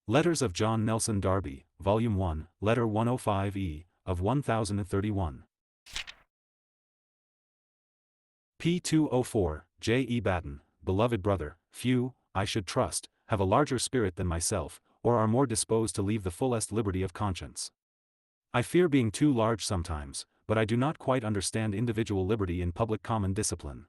Letters of John Nelson Darby, Volume 1, Letter 105E, of 1031. P204, J. E. Batten, Beloved brother, few, I should trust, have a larger spirit than myself, or are more disposed to leave the fullest liberty of conscience. I fear being too large sometimes, but I do not quite understand individual liberty in public common discipline.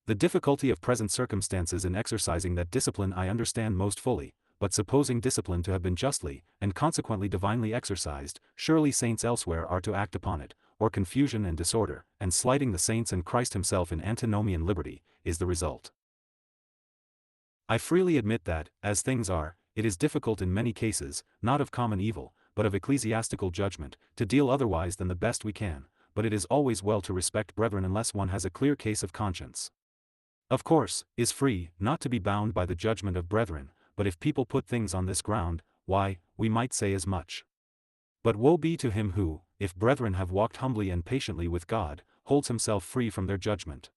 The difficulty of present circumstances in exercising that discipline I understand most fully, but supposing discipline to have been justly, and consequently divinely exercised, surely saints elsewhere are to act upon it, or confusion and disorder, and slighting the saints and Christ himself in antinomian liberty, is the result. I freely admit that, as things are, it is difficult in many cases, not of common evil, but of ecclesiastical judgment, to deal otherwise than the best we can, but it is always well to respect brethren unless one has a clear case of conscience. Of course, is free, not to be bound by the judgment of brethren, but if people put things on this ground, why, we might say as much. But woe be to him who, if brethren have walked humbly and patiently with God, holds himself free from their judgment.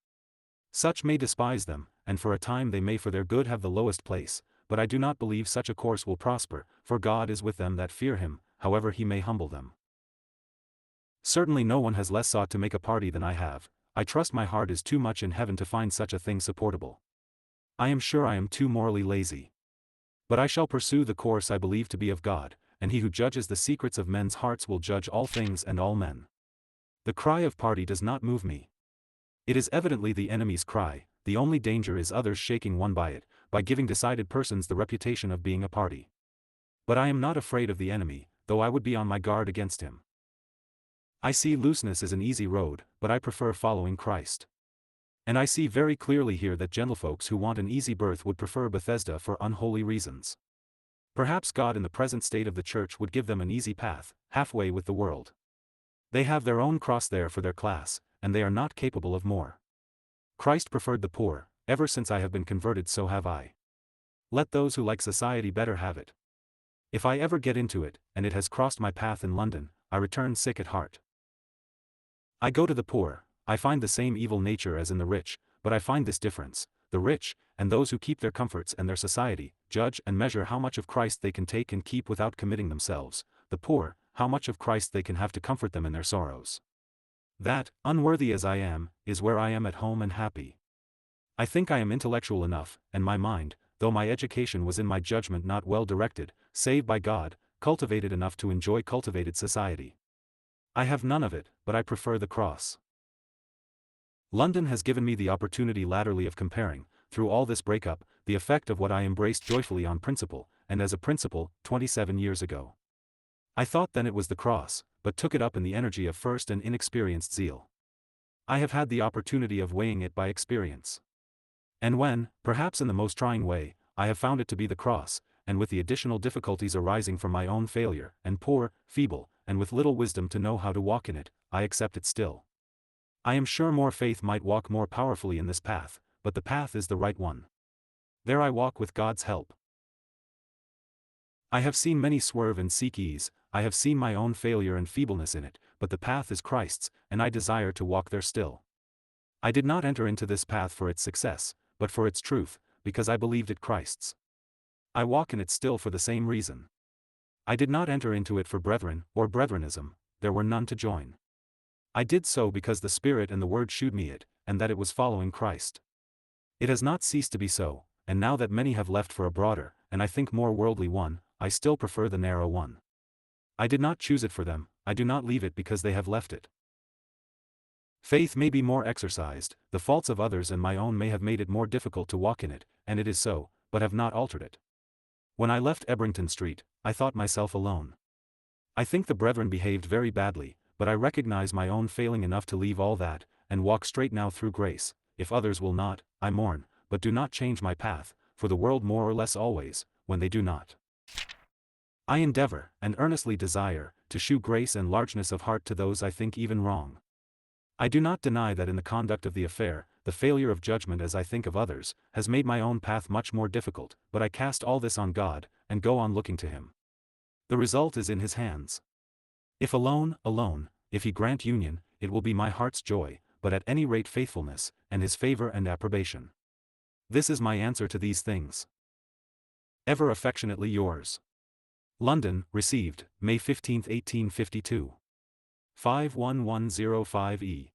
Such may despise them, and for a time they may for their good have the lowest place, but I do not believe such a course will prosper, for God is with them that fear him, however he may humble them. Certainly no one has less sought to make a party than I have. I trust my heart is too much in heaven to find such a thing supportable. I am sure I am too morally lazy. But I shall pursue the course I believe to be of God, and he who judges the secrets of men's hearts will judge all things and all men. The cry of party does not move me. It is evidently the enemy's cry. The only danger is others shaking one by it, by giving decided persons the reputation of being a party. But I am not afraid of the enemy, though I would be on my guard against him. I see looseness is an easy road, but I prefer following Christ. And I see very clearly here that gentlefolks who want an easy birth would prefer Bethesda for unholy reasons. Perhaps God in the present state of the church would give them an easy path, halfway with the world. They have their own cross there for their class, and they are not capable of more. Christ preferred the poor, ever since I have been converted so have I. Let those who like society better have it. If I ever get into it, and it has crossed my path in London, I return sick at heart. I go to the poor. I find the same evil nature as in the rich, but I find this difference: the rich, and those who keep their comforts and their society, judge and measure how much of Christ they can take and keep without committing themselves; the poor, how much of Christ they can have to comfort them in their sorrows. That, unworthy as I am, is where I am at home and happy. I think I am intellectual enough, and my mind, though my education was in my judgment not well directed, save by God, cultivated enough to enjoy cultivated society. I have none of it, but I prefer the cross. London has given me the opportunity latterly of comparing, through all this break-up, the effect of what I embraced joyfully on principle, and as a principle, 27 years ago. I thought then it was the cross, but took it up in the energy of first and inexperienced zeal. I have had the opportunity of weighing it by experience. And when, perhaps in the most trying way, I have found it to be the cross, and with the additional difficulties arising from my own failure, and poor, feeble, and with little wisdom to know how to walk in it, I accept it still. I am sure more faith might walk more powerfully in this path, but the path is the right one. There I walk with God's help. I have seen many swerve and seek ease, I have seen my own failure and feebleness in it, but the path is Christ's, and I desire to walk there still. I did not enter into this path for its success, but for its truth, because I believed it Christ's. I walk in it still for the same reason. I did not enter into it for brethren, or brethrenism, there were none to join. I did so because the Spirit and the Word shewed me it, and that it was following Christ. It has not ceased to be so, and now that many have left for a broader, and I think more worldly one, I still prefer the narrow one. I did not choose it for them, I do not leave it because they have left it. Faith may be more exercised, the faults of others and my own may have made it more difficult to walk in it, and it is so, but have not altered it. When I left Ebrington Street, I thought myself alone. I think the brethren behaved very badly, but I recognize my own failing enough to leave all that, and walk straight now through grace. If others will not, I mourn, but do not change my path, for the world more or less always, when they do not. I endeavor, and earnestly desire, to shew grace and largeness of heart to those I think even wrong. I do not deny that in the conduct of the affair, the failure of judgment as I think of others, has made my own path much more difficult, but I cast all this on God, and go on looking to him. The result is in his hands. If alone, if he grant union, it will be my heart's joy, but at any rate faithfulness, and his favor and approbation. This is my answer to these things. Ever affectionately yours. London, received, May 15, 1852. 51105 E.